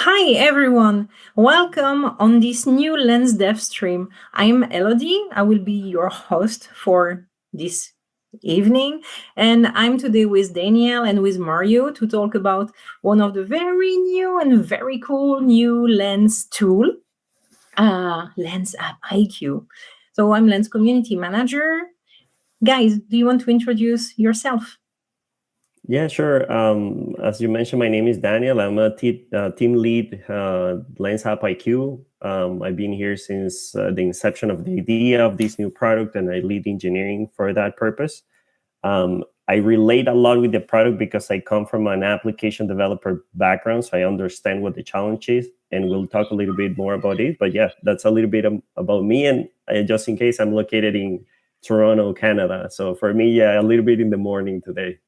Hi everyone, welcome on this new Lens Dev stream. I'm Elodie, I will be your host for this evening, and I'm today with Daniel and with Mario to talk about one of the very new and very cool new Lens tool, Lens AppIQ. So I'm Lens Community Manager. Guys, do you want to introduce yourself? Yeah, sure. As you mentioned, my name is Daniel. I'm a team lead, Lens AppIQ. I've been here since the inception of the idea of this new product, and I lead engineering for that purpose. I relate a lot with the product because I come from an application developer background, so I understand what the challenge is, and we'll talk a little bit more about it. But yeah, that's a little bit about me, and just in case, I'm located in Toronto, Canada. So for me, yeah, a little bit in the morning today.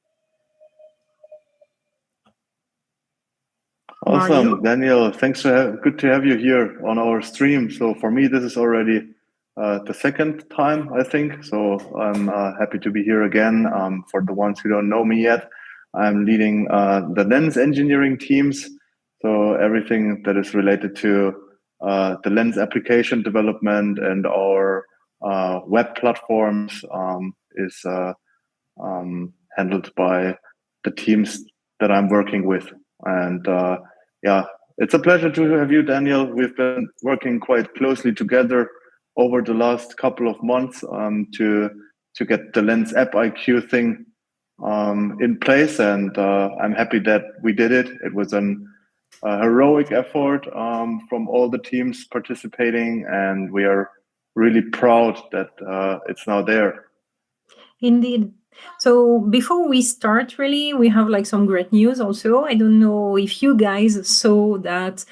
Awesome, Mario? Daniel. Good to have you here on our stream. So for me, this is already the second time, I think. So I'm happy to be here again. For the ones who don't know me yet, I'm leading the Lens engineering teams. So everything that is related to the Lens application development and our web platforms is handled by the teams that I'm working with. And yeah, it's a pleasure to have you, Daniel. We've been working quite closely together over the last couple of months to get the Lens AppIQ thing in place, and I'm happy that we did it. It was a heroic effort from all the teams participating, and we are really proud that it's now there. Indeed. So before we start, really, we have like some great news also. I don't know if you guys saw that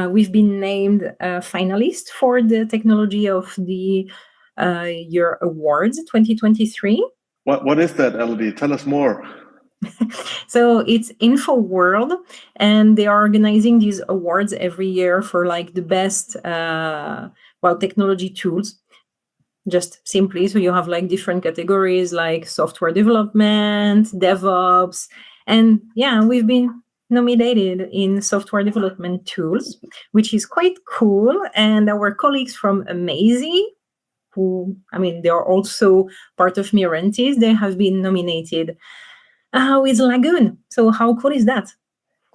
we've been named a finalist for the Technology of the Year Awards 2023. What is that, Elodie? Tell us more. So it's InfoWorld, and they are organizing these awards every year for like the best technology tools, just simply. So you have like different categories like software development, DevOps, and yeah, we've been nominated in software development tools, which is quite cool. And our colleagues from Amazy, they are also part of Mirantis, they have been nominated with Lagoon. So how cool is that?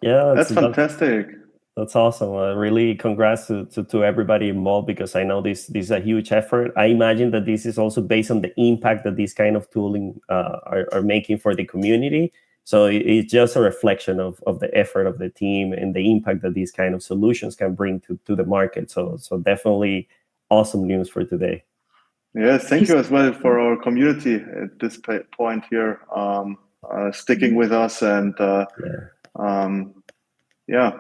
Yeah, That's fantastic. That's awesome. Really, congrats to everybody involved, because I know this is a huge effort. I imagine that this is also based on the impact that this kind of tooling are making for the community. So it's just a reflection of the effort of the team and the impact that these kind of solutions can bring to the market. So definitely awesome news for today. Yes, thank you as well for our community at this point here, sticking with us, and yeah,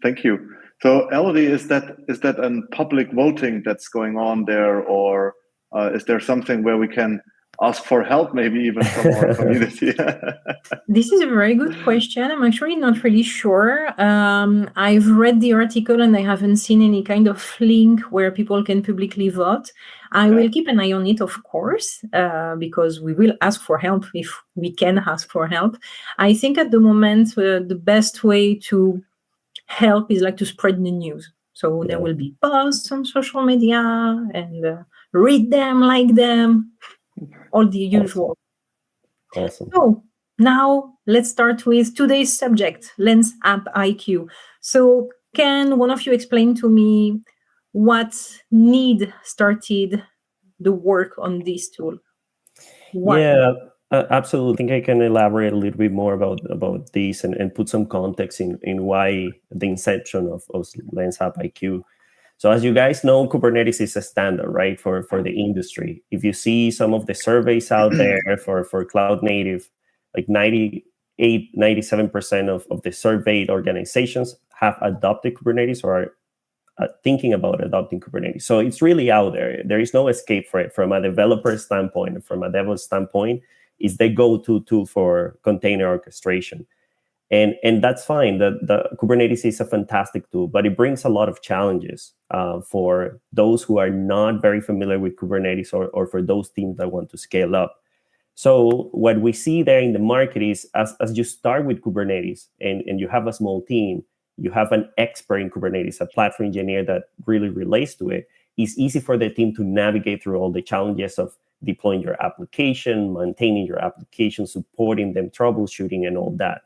thank you. So, Elodie, is that a public voting that's going on there, or is there something where we can ask for help, maybe even from our community? This is a very good question. I'm actually not really sure. I've read the article and I haven't seen any kind of link where people can publicly vote. I will keep an eye on it, of course, because we will ask for help if we can ask for help. I think at the moment, the best way to help is like to spread the news. So there will be posts on social media and read them, like them, all the usual. Awesome. So now let's start with today's subject, Lens AppIQ. So can one of you explain to me what need started the work on this tool? Yeah, absolutely. I think I can elaborate a little bit more about this and put some context in why the inception of Lens AppIQ. So as you guys know, Kubernetes is a standard, right, for the industry. If you see some of the surveys out there for cloud native, like 97% of the surveyed organizations have adopted Kubernetes or are thinking about adopting Kubernetes. So it's really out there. There is no escape for it. From a developer standpoint, from a DevOps standpoint, is the go-to tool for container orchestration. And that's fine. The Kubernetes is a fantastic tool, but it brings a lot of challenges for those who are not very familiar with Kubernetes, or for those teams that want to scale up. So what we see there in the market is, as you start with Kubernetes and you have a small team, you have an expert in Kubernetes, a platform engineer that really relates to it, it's easy for the team to navigate through all the challenges of deploying your application, maintaining your application, supporting them, troubleshooting, and all that.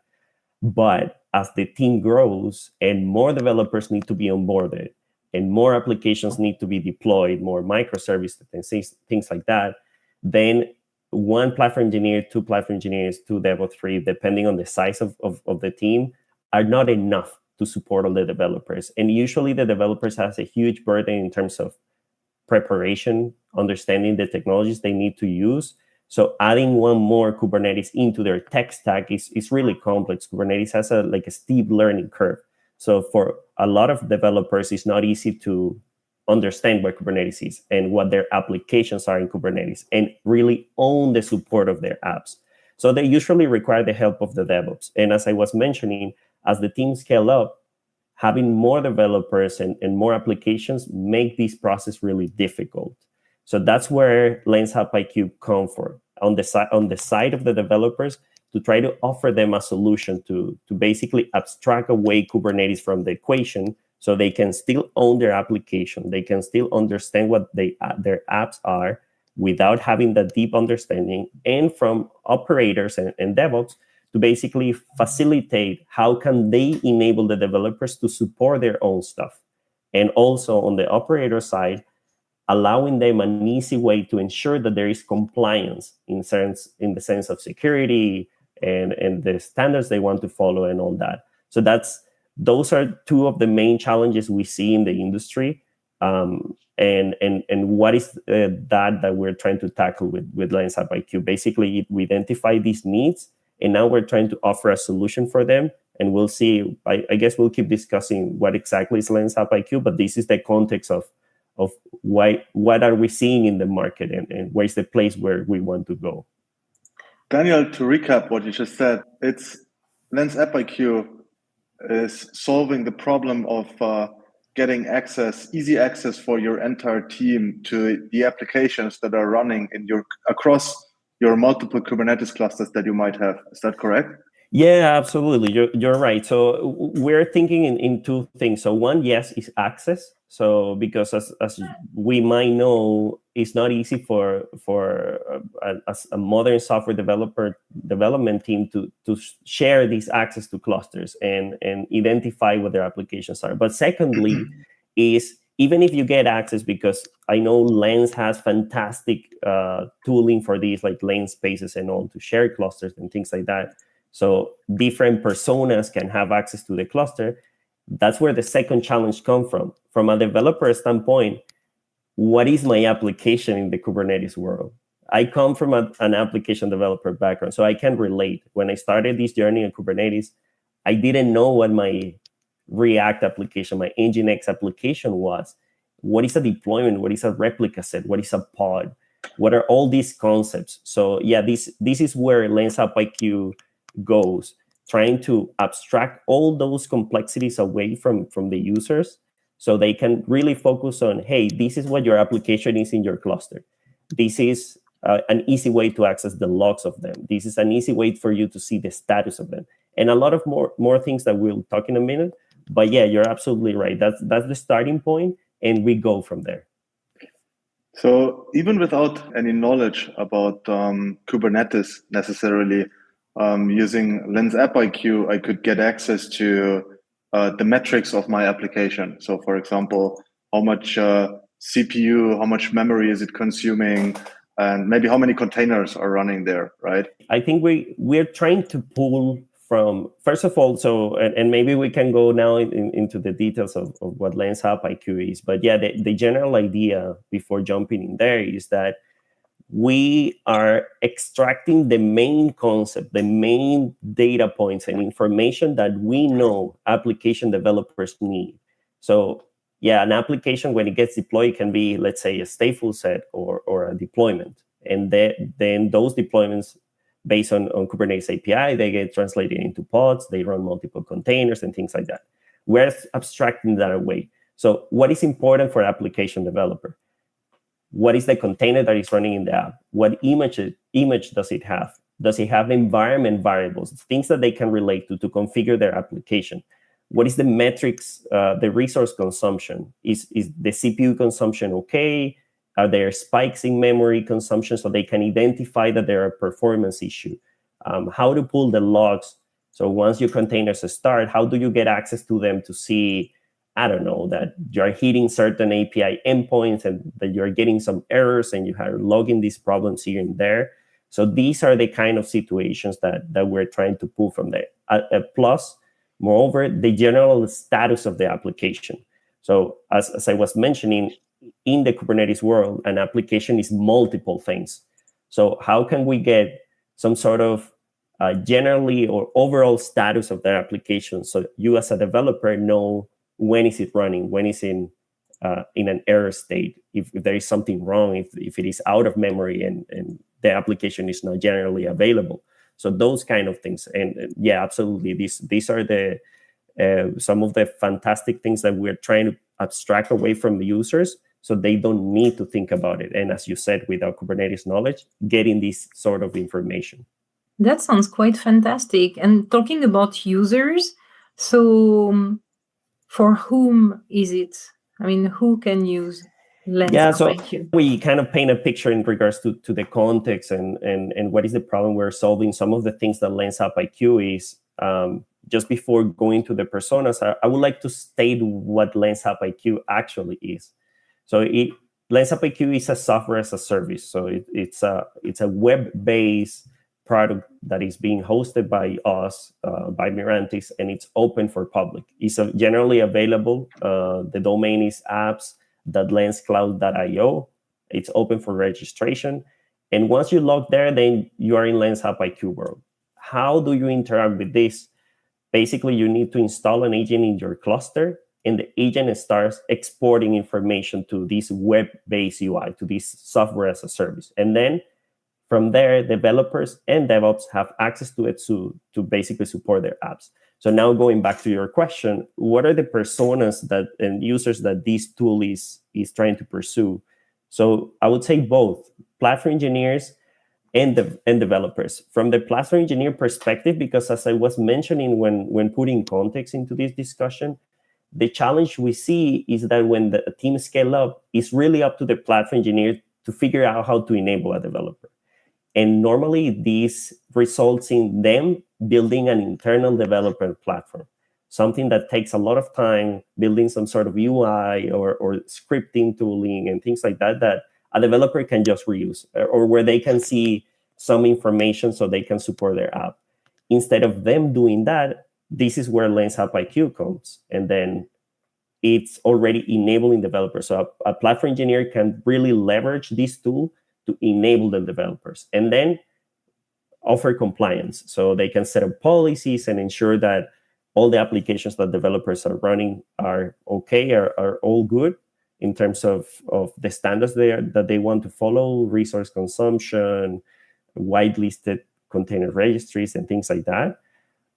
But as the team grows and more developers need to be onboarded and more applications need to be deployed, more microservices and things like that, then one platform engineer, two platform engineers, two DevOps, three, depending on the size of the team, are not enough to support all the developers. And usually the developers has a huge burden in terms of preparation, understanding the technologies they need to use. So adding one more Kubernetes into their tech stack is really complex. Kubernetes has a steep learning curve. So for a lot of developers, it's not easy to understand what Kubernetes is and what their applications are in Kubernetes and really own the support of their apps. So they usually require the help of the DevOps. And as I was mentioning, as the team scale up, having more developers and more applications make this process really difficult. So that's where Lens AppIQ come for, on the side of the developers, to try to offer them a solution to basically abstract away Kubernetes from the equation so they can still own their application. They can still understand what their apps are without having that deep understanding, and from operators and DevOps to basically facilitate how can they enable the developers to support their own stuff. And also on the operator side, allowing them an easy way to ensure that there is compliance in the sense of security and the standards they want to follow and all that. So those are two of the main challenges we see in the industry. And what is that we're trying to tackle with Lens AppIQ? Basically, we identify these needs, and now we're trying to offer a solution for them. And we'll see, I guess we'll keep discussing what exactly is Lens AppIQ, but this is the context of what are we seeing in the market and where's the place where we want to go. Daniel, to recap what you just said, it's Lens AppIQ is solving the problem of getting easy access for your entire team to the applications that are running across your multiple Kubernetes clusters that you might have. Is that correct? Yeah, absolutely. You're right. So we're thinking in two things. So one, yes, is access. So because as we might know, it's not easy for a modern software development team to share this access to clusters and identify what their applications are. But secondly, is even if you get access, because I know Lens has fantastic tooling for these, like Lens spaces and all, to share clusters and things like that. So different personas can have access to the cluster. That's where the second challenge comes from. From a developer standpoint, what is my application in the Kubernetes world? I come from an application developer background, so I can relate. When I started this journey in Kubernetes, I didn't know what my React application, my Nginx application was. What is a deployment? What is a replica set? What is a pod? What are all these concepts? So yeah, this is where Lens AppIQ goes, trying to abstract all those complexities away from the users so they can really focus on, hey, this is what your application is in your cluster. This is an easy way to access the logs of them. This is an easy way for you to see the status of them. And a lot of more things that we'll talk in a minute. But yeah, you're absolutely right. That's the starting point, and we go from there. So even without any knowledge about Kubernetes necessarily, using Lens AppIQ, I could get access to the metrics of my application. So for example, how much CPU, how much memory is it consuming, and maybe how many containers are running there, right? I think we're trying to pull from, first of all, so, and maybe we can go now into the details of what Lens AppIQ is. But yeah, the general idea before jumping in there is that we are extracting the main concept, the main data points and information that we know application developers need. So yeah, an application, when it gets deployed, can be, let's say, a stateful set or a deployment. And then those deployments, based on Kubernetes API, they get translated into pods, they run multiple containers and things like that. We're abstracting that away. So what is important for an application developer? What is the container that is running in the app? What image does it have? Does it have environment variables, things that they can relate to configure their application? what is the metrics, the resource consumption? Is the CPU consumption okay? Are there spikes in memory consumption, so they can identify that there are performance issue? How to pull the logs. So once your containers start, how do you get access to them to see, I don't know, that you're hitting certain API endpoints and that you're getting some errors and you are logging these problems here and there. So these are the kind of situations that we're trying to pull from there. Plus, moreover, the general status of the application. So as I was mentioning, in the Kubernetes world, an application is multiple things. So how can we get some sort of generally or overall status of their application, so you as a developer know when is it running, when is in an error state, if there is something wrong, if it is out of memory and the application is not generally available. So those kind of things. And yeah, absolutely, these are the some of the fantastic things that we're trying to abstract away from the users, so they don't need to think about it. And as you said, without Kubernetes knowledge, getting this sort of information. That sounds quite fantastic. And talking about users, so for whom is it? I mean, who can use Lens AppIQ? So we kind of paint a picture in regards to the context and what is the problem we're solving. Some of the things that Lens AppIQ is, just before going to the personas, I would like to state what Lens AppIQ actually is. So Lens AppIQ is a software as a service. So it's a web-based product that is being hosted by us, by Mirantis, and it's open for public. It's generally available. The domain is apps.lenscloud.io. It's open for registration. And once you log there, then you are in Lens AppIQ world. How do you interact with this? Basically, you need to install an agent in your cluster, and the agent starts exporting information to this web-based UI, to this software as a service. And then from there, developers and DevOps have access to it to basically support their apps. So now going back to your question, what are the personas and users that this tool is trying to pursue? So I would say both platform engineers and developers. From the platform engineer perspective, because as I was mentioning when putting context into this discussion, the challenge we see is that when the team scale up, it's really up to the platform engineer to figure out how to enable a developer. And normally this results in them building an internal development platform, something that takes a lot of time, building some sort of UI or scripting tooling and things like that a developer can just reuse, or where they can see some information so they can support their app. Instead of them doing that, this is where Lens AppIQ comes. And then it's already enabling developers. So a platform engineer can really leverage this tool to enable the developers and then offer compliance. So they can set up policies and ensure that all the applications that developers are running are okay, are all good in terms of the standards that they want to follow, resource consumption, whitelisted container registries, and things like that.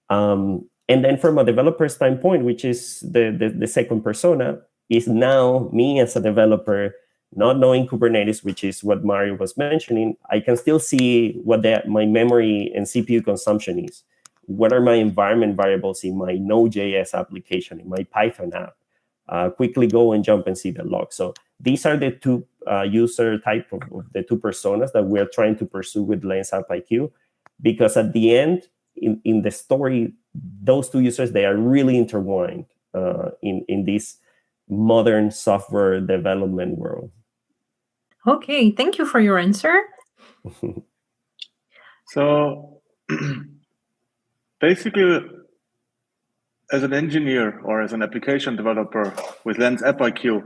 And then from a developer standpoint, which is the second persona, is now me as a developer, not knowing Kubernetes, which is what Mario was mentioning. I can still see what my memory and CPU consumption is. What are my environment variables in my Node.js application, in my Python app? Quickly go and jump and see the log. So these are the two user type of the two personas that we're trying to pursue with Lens AppIQ, because at the end, in the story, those two users, they are really intertwined in this modern software development world. Okay, thank you for your answer. So basically, as an engineer or as an application developer with Lens AppIQ,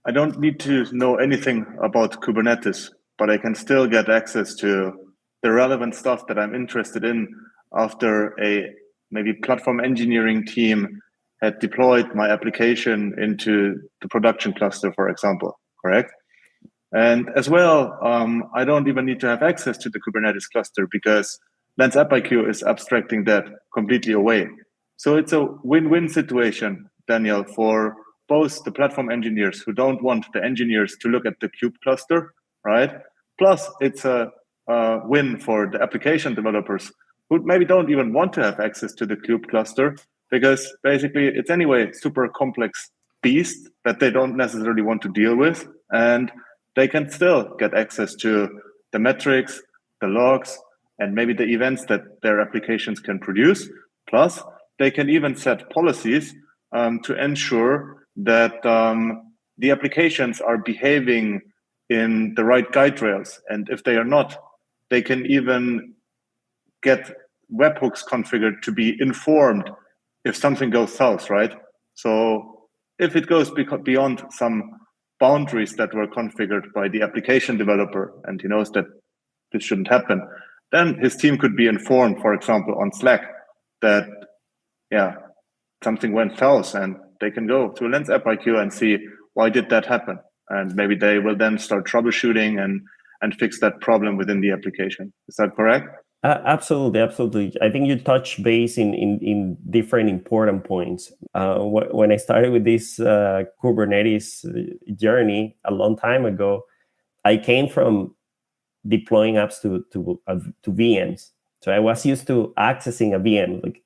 I don't need to know anything about Kubernetes, but I can still get access to the relevant stuff that I'm interested in after a maybe platform engineering team had deployed my application into the production cluster, for example, correct? And as well, I don't even need to have access to the Kubernetes cluster because Lens AppIQ is abstracting that completely away. So it's a win-win situation, Daniel, for both the platform engineers who don't want the engineers to look at the kube cluster, right? Plus, it's a win for the application developers who maybe don't even want to have access to the kube cluster, because basically it's anyway super complex beast that they don't necessarily want to deal with, and they can still get access to the metrics, the logs, and maybe the events that their applications can produce. Plus, they can even set policies to ensure that the applications are behaving in the right guide rails. And if they are not, they can even get webhooks configured to be informed if something goes south, right? So if it goes beyond some boundaries that were configured by the application developer and he knows that this shouldn't happen, then his team could be informed, for example, on Slack that, yeah, something went south, and they can go to Lens AppIQ and see why did that happen. And maybe they will then start troubleshooting and fix that problem within the application. Is that correct? Absolutely. I think you touch base in different important points. When I started with this Kubernetes journey a long time ago, I came from deploying apps to VMs. So I was used to accessing a VM, like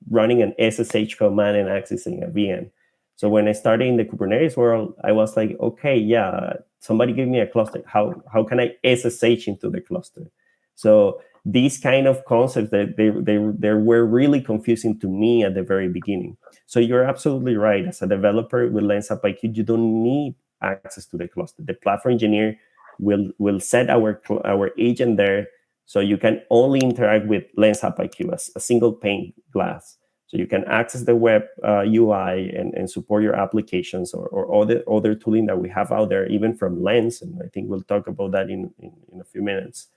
running an SSH command and accessing a VM. So when I started in the Kubernetes world, I was like, okay, yeah, somebody give me a cluster. How can I SSH into the cluster? So these kind of concepts that they were really confusing to me at the very beginning. So you're absolutely right. As a developer with Lens AppIQ, you don't need access to the cluster. The platform engineer will set our agent there, so you can only interact with Lens AppIQ as a single pane glass. So you can access the web UI and support your applications or other tooling that we have out there, even from Lens. And I think we'll talk about that in a few minutes.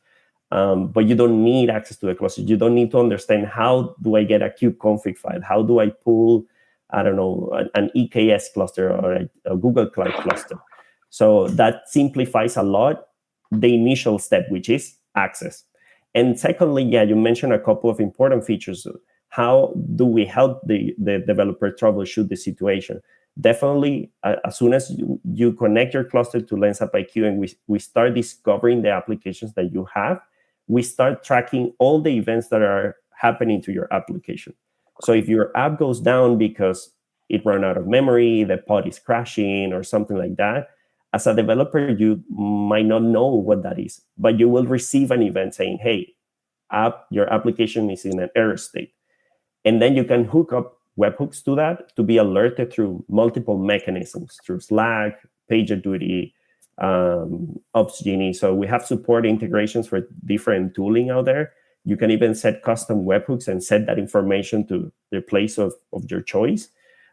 But you don't need access to the cluster. You don't need to understand how do I get a kubeconfig file? How do I pull, I don't know, an EKS cluster or a Google Cloud cluster? So that simplifies a lot the initial step, which is access. And secondly, yeah, you mentioned a couple of important features. How do we help the developer troubleshoot the situation? Definitely, as soon as you connect your cluster to Lens AppIQ and we start discovering the applications that you have, we start tracking all the events that are happening to your application. So if your app goes down because it ran out of memory, the pod is crashing or something like that, as a developer, you might not know what that is, but you will receive an event saying, hey, your application is in an error state. And then you can hook up webhooks to that to be alerted through multiple mechanisms, through Slack, PagerDuty, Opsgenie. So we have support integrations for different tooling out there. You can even set custom webhooks and set that information to the place of your choice.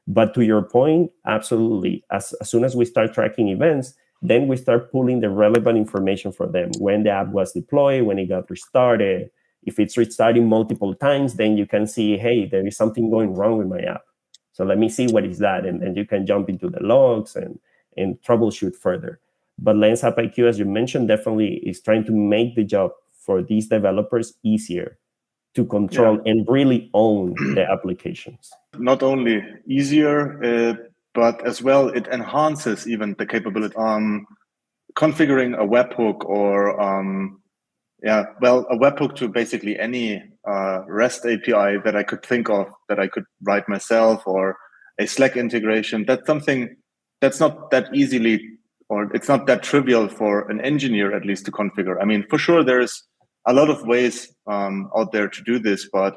But to your point, absolutely. As soon as we start tracking events, then we start pulling the relevant information for them. When the app was deployed, when it got restarted. If it's restarting multiple times, then you can see, hey, there is something going wrong with my app. So let me see what is that. And then you can jump into the logs and troubleshoot further. But Lens AppIQ, as you mentioned, definitely is trying to make the job for these developers easier to control and really own the applications. Not only easier, but as well, it enhances even the capability configuring a webhook or a webhook to basically any REST API that I could think of that I could write myself, or a Slack integration. That's something that's not that easily, or it's not that trivial for an engineer at least to configure. I mean, for sure, there's a lot of ways out there to do this, but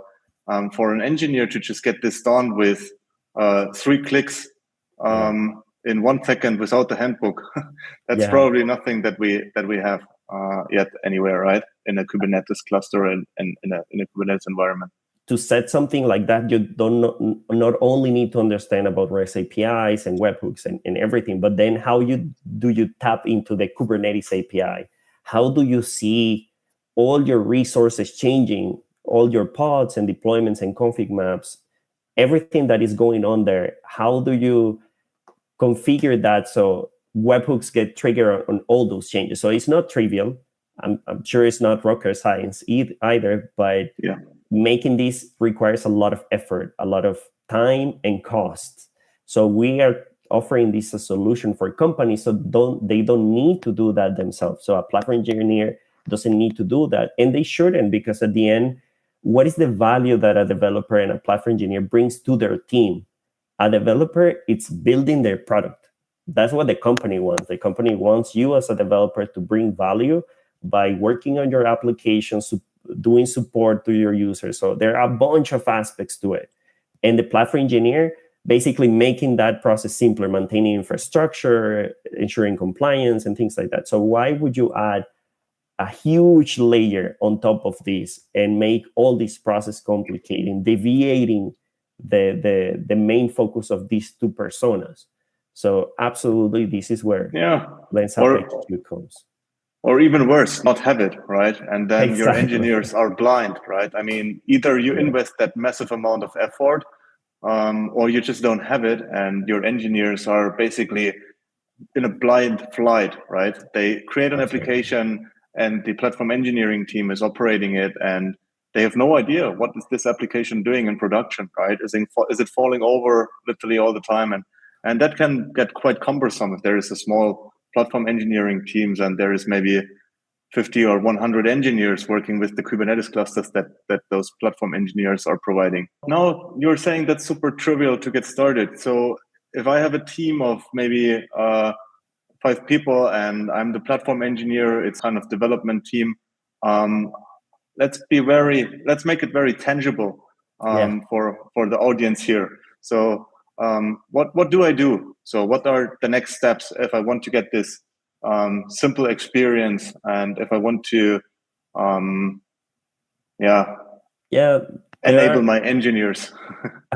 for an engineer to just get this done with 3 clicks in 1 second without the handbook, that's probably nothing that we have yet anywhere, right? In a Kubernetes cluster and in a Kubernetes environment. To set something like that, you not only need to understand about REST APIs and webhooks and everything, but then how do you tap into the Kubernetes API? How do you see all your resources changing, all your pods and deployments and config maps, everything that is going on there? How do you configure that so webhooks get triggered on all those changes? So it's not trivial. I'm sure it's not rocket science either, but making this requires a lot of effort, a lot of time and cost. So we are offering this as a solution for companies, so they don't need to do that themselves. So a platform engineer doesn't need to do that, and they shouldn't, because at the end, what is the value that a developer and a platform engineer brings to their team? A developer, it's building their product. That's what the company wants. The company wants you as a developer to bring value by working on your application, doing support to your users. So there are a bunch of aspects to it. And the platform engineer basically making that process simpler, maintaining infrastructure, ensuring compliance, and things like that. So why would you add a huge layer on top of this and make all this process complicating, deviating the main focus of these two personas? So absolutely, this is where Lens AppIQ comes. Or even worse, not have it, right? And then Exactly. Your engineers are blind, right? I mean, either you invest that massive amount of effort, or you just don't have it, and your engineers are basically in a blind flight, right? They create an application, and the platform engineering team is operating it, and they have no idea what is this application doing in production, right? Is it falling over literally all the time? And that can get quite cumbersome if there is a small platform engineering teams and there is maybe 50 or 100 engineers working with the Kubernetes clusters that those platform engineers are providing. Now, you're saying that's super trivial to get started. So if I have a team of maybe 5 people and I'm the platform engineer, it's kind of development team. Let's make it very tangible for the audience here. So what do I do? So what are the next steps if I want to get this simple experience, and if I want to enable my engineers?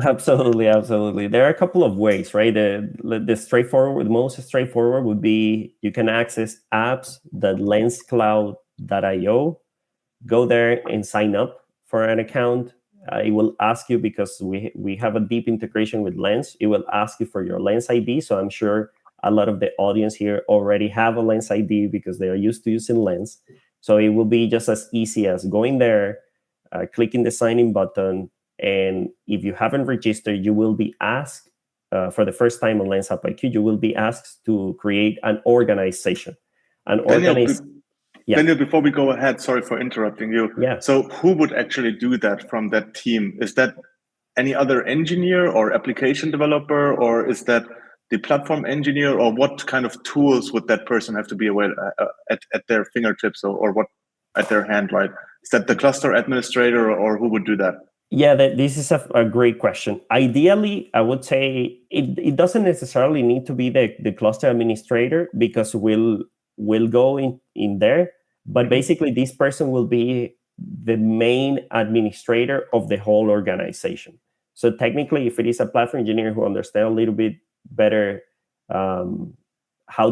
Absolutely. There are a couple of ways, right? The most straightforward would be you can access apps.lenscloud.io. Go there and sign up for an account. It will ask you, because we have a deep integration with Lens, it will ask you for your Lens ID. So I'm sure a lot of the audience here already have a Lens ID because they are used to using Lens. So it will be just as easy as going there, clicking the sign in button. And if you haven't registered, you will be asked for the first time on Lens AppIQ, you will be asked to create an organization. Daniel, before we go ahead, sorry for interrupting you. So who would actually do that from that team? Is that any other engineer or application developer, or is that the platform engineer, or what kind of tools would that person have to be aware at their fingertips, or what at their hand, right? Is that the cluster administrator, or who would do that? Yeah, this is a great question. Ideally, I would say it doesn't necessarily need to be the cluster administrator, because we'll go in there. But basically, this person will be the main administrator of the whole organization. So technically, if it is a platform engineer who understands a little bit better how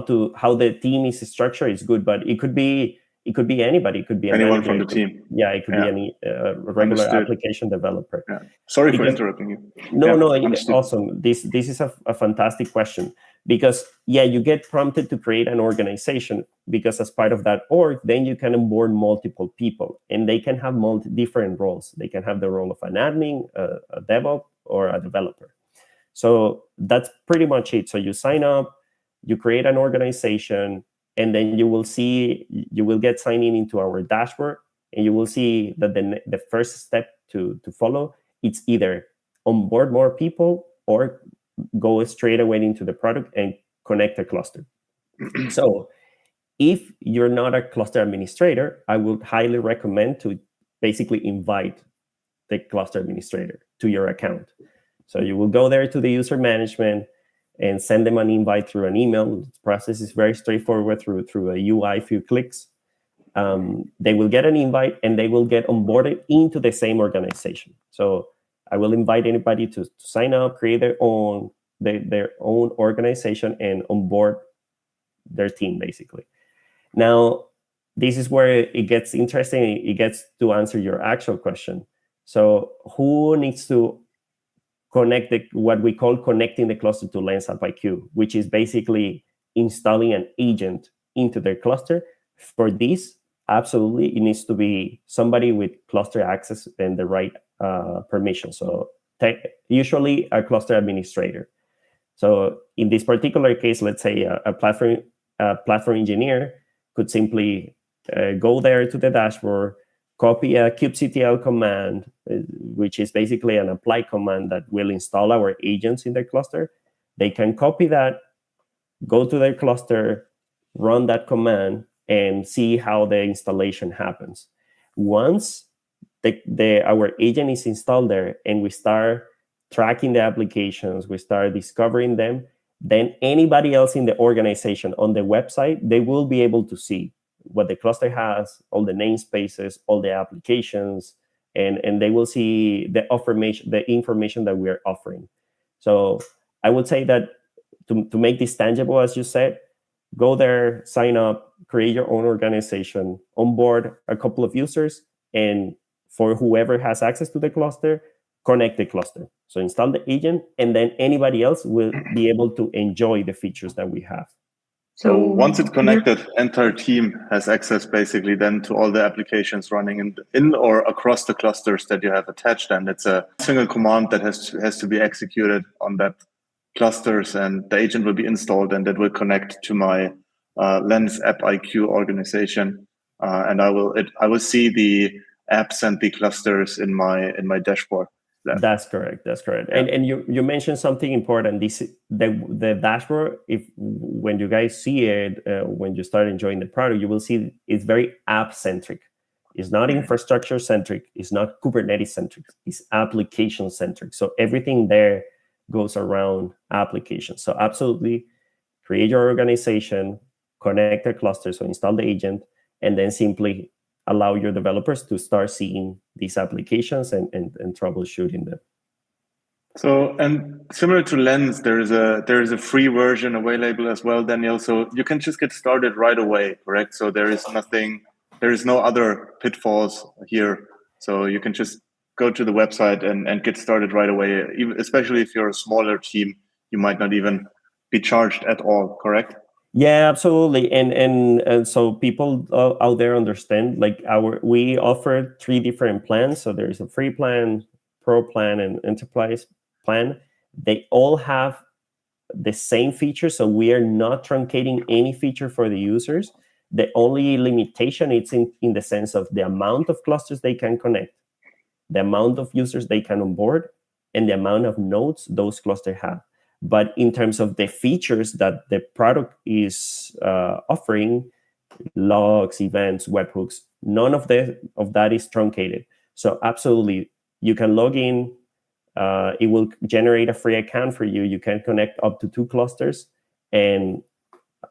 the team is structured, is good. But it could be anybody. It could be anyone from the team. Yeah, it could be any regular application developer. Sorry for interrupting you. No, awesome. This is a fantastic question, because you get prompted to create an organization, because as part of that org, then you can onboard multiple people, and they can have different roles. They can have the role of an admin, a DevOps, or a developer. So that's pretty much it. So you sign up, you create an organization, and then you will get signed into our dashboard, and you will see that the first step to follow, it's either onboard more people or go straight away into the product and connect a cluster. So if you're not a cluster administrator, I would highly recommend to basically invite the cluster administrator to your account. So you will go there to the user management and send them an invite through an email. The process is very straightforward through a UI, few clicks. They will get an invite, and they will get onboarded into the same organization. So I will invite anybody to sign up, create their own organization, and onboard their team, basically. Now, this is where it gets interesting. It gets to answer your actual question. So who needs to connect what we call connecting the cluster to Lens AppIQ, which is basically installing an agent into their cluster? For this, absolutely, it needs to be somebody with cluster access and the right permission. So usually a cluster administrator. So in this particular case, let's say a platform engineer could simply go there to the dashboard, copy a kubectl command, which is basically an apply command that will install our agents in their cluster. They can copy that, go to their cluster, run that command, and see how the installation happens. Once our agent is installed there and we start tracking the applications, we start discovering them, then anybody else in the organization on the website, they will be able to see what the cluster has, all the namespaces, all the applications, and they will see the information that we are offering. So I would say that to make this tangible, as you said, go there, sign up, create your own organization, onboard a couple of users, and for whoever has access to the cluster, connect the cluster. So install the agent, and then anybody else will be able to enjoy the features that we have. So once it's connected, entire team has access basically then to all the applications running in or across the clusters that you have attached. And it's a single command that has to be executed on that clusters, and the agent will be installed, and that will connect to my Lens AppIQ organization. And I will see the apps and the clusters in my dashboard. That's correct. Yeah. And you mentioned something important. The dashboard, when you guys see it, when you start enjoying the product, you will see it's very app centric. It's not infrastructure centric. It's not Kubernetes centric. It's application centric. So everything there goes around applications. So absolutely, create your organization, connect a cluster, so install the agent, and then simply allow your developers to start seeing these applications and troubleshooting them. So, and similar to Lens, there is a free version available as well, Daniel. So you can just get started right away, correct? So there is no other pitfalls here. So you can just go to the website and get started right away. Especially if you're a smaller team, you might not even be charged at all, correct? Yeah, absolutely. And so people out there understand, like we offer 3 different plans. So there's a free plan, pro plan, and enterprise plan. They all have the same features. So we are not truncating any feature for the users. The only limitation is in the sense of the amount of clusters they can connect, the amount of users they can onboard, and the amount of nodes those clusters have. But in terms of the features that the product is offering, logs, events, webhooks, none of that is truncated. So absolutely, you can log in. It will generate a free account for you. You can connect up to 2 clusters and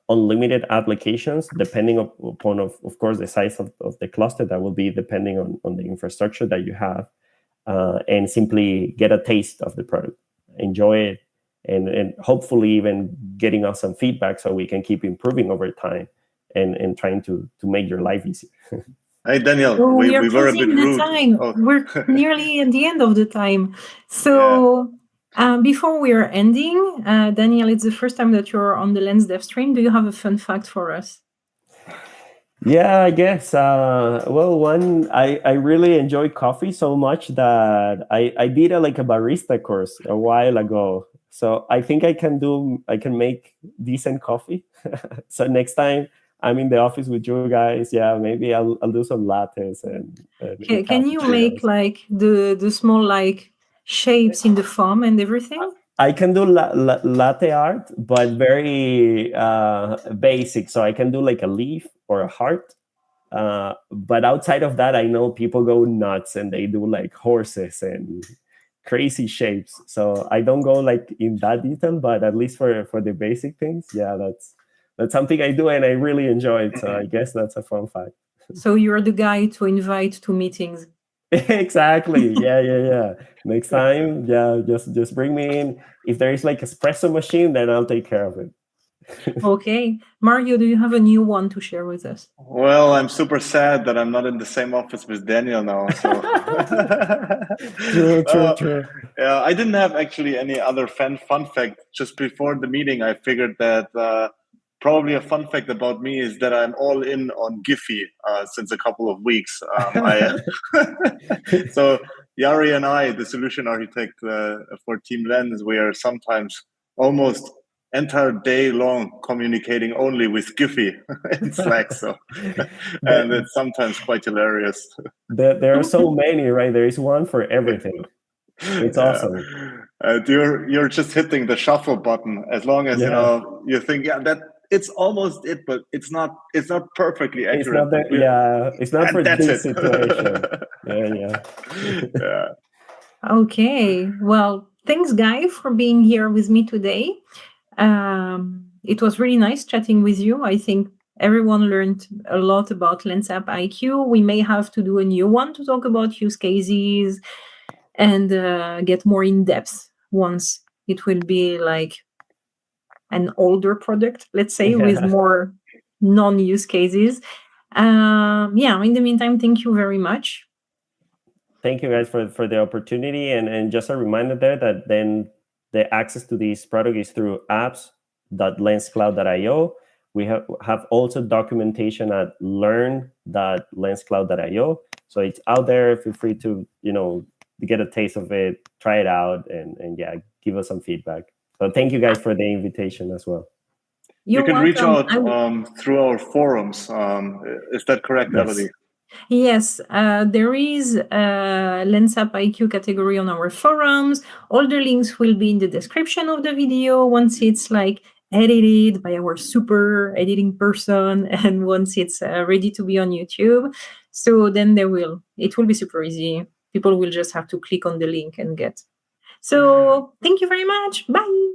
unlimited applications, depending upon, of course, the size of the cluster. That will be depending on the infrastructure that you have, and simply get a taste of the product, enjoy it, and hopefully even getting us some feedback so we can keep improving over time and trying to make your life easier. Hey, Daniel, so we were a closing bit rude. Time. Oh. We're nearly at the end of the time. So before we are ending, Daniel, it's the first time that you're on the Lens Dev Stream. Do you have a fun fact for us? Yeah, I guess. Well, one, I really enjoy coffee so much that I did a barista course a while ago. So I think I can make decent coffee. So next time I'm in the office with you guys, maybe I'll do some lattes and can you make the small shapes in the foam and everything? I can do latte art, but very basic. So I can do a leaf or a heart. But outside of that, I know people go nuts and they do horses and crazy shapes. So I don't go in that detail, but at least for the basic things, that's something I do and I really enjoy it. So I guess that's a fun fact. So you're the guy to invite to meetings. Exactly. Yeah. Next time, just bring me in. If there is espresso machine, then I'll take care of it. Okay. Mario, do you have a new one to share with us? Well, I'm super sad that I'm not in the same office with Daniel now. So. True. Yeah, I didn't have actually any other fun fact. Just before the meeting, I figured that probably a fun fact about me is that I'm all in on Giphy since a couple of weeks. So Yari and I, the solution architect for Team Lens, we are sometimes almost entire day long communicating only with Giphy in Slack. So, and it's sometimes quite hilarious. There are so many, right? There is one for everything. It's awesome. You're just hitting the shuffle button as long as you think that it's almost it, but it's not perfectly accurate. It's not for this it. situation. Yeah. Okay. Well, thanks, Guy, for being here with me today. It was really nice chatting with you. I think everyone learned a lot about Lens AppIQ. We may have to do a new one to talk about use cases and get more in depth once it will be like an older product, let's say, with more non-use cases. In the meantime, thank you very much. Thank you guys for the opportunity, and just a reminder there that then the access to this product is through apps.lenscloud.io. We have also documentation at learn.lenscloud.io. So it's out there. Feel free to get a taste of it, try it out, and give us some feedback. So thank you guys for the invitation as well. You can reach out through our forums. Is that correct, Yes. Elodie? Yes, there is a Lens AppIQ category on our forums. All the links will be in the description of the video once it's like edited by our super editing person and once it's ready to be on YouTube. So then it will be super easy. People will just have to click on the link and get. So thank you very much. Bye.